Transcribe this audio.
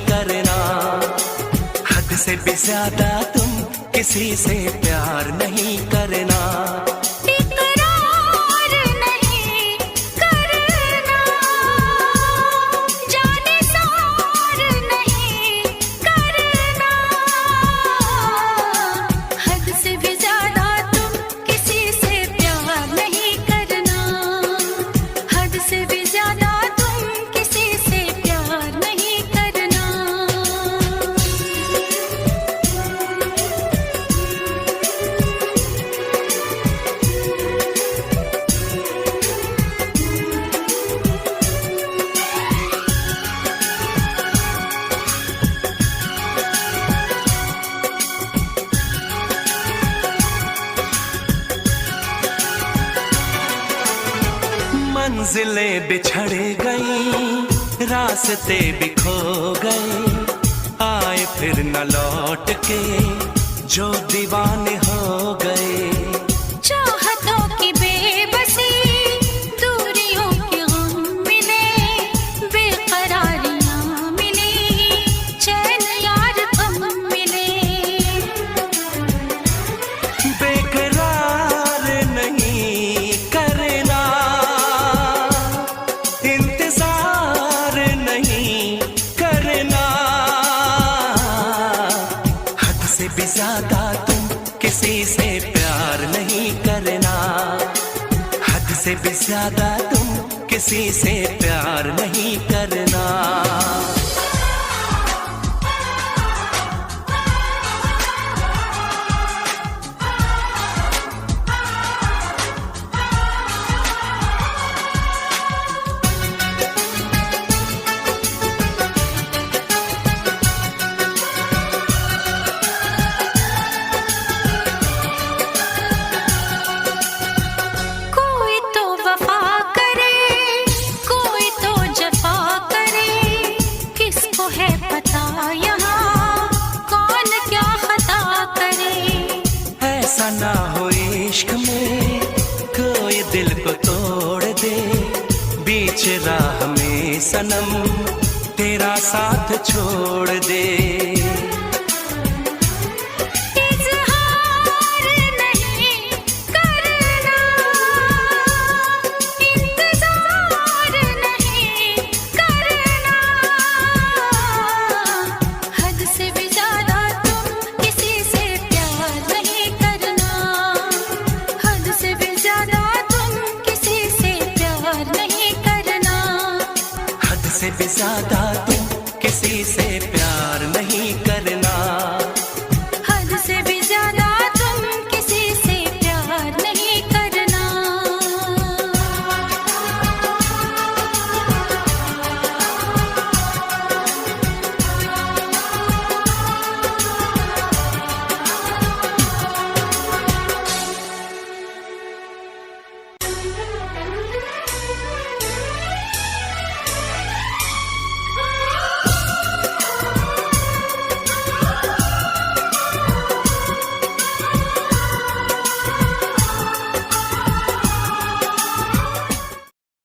करना। हद से भी ज्यादा तुम किसी से प्यार नहीं करना। मंजिलें बिछड़ गई, रास्ते भी खो गए, आए फिर न लौट के जो दीवाने हो गए। चाहतों की बेबसी, दूरियों के गम मिले, बेकरारियां मिली, चैन यार कम मिले। बेकरार नहीं करना, इंतजार नहीं करना। हद से भी ज्यादा तुम किसी से प्यार नहीं करना। हद से भी ज्यादा तुम किसी से प्यार नहीं करना। ऐसा ना हो इश्क में कोई दिल को तोड़ दे, बीच राह में सनम तेरा साथ छोड़ दे। से भी ज्यादा तुम किसी से प्यार नहीं करना।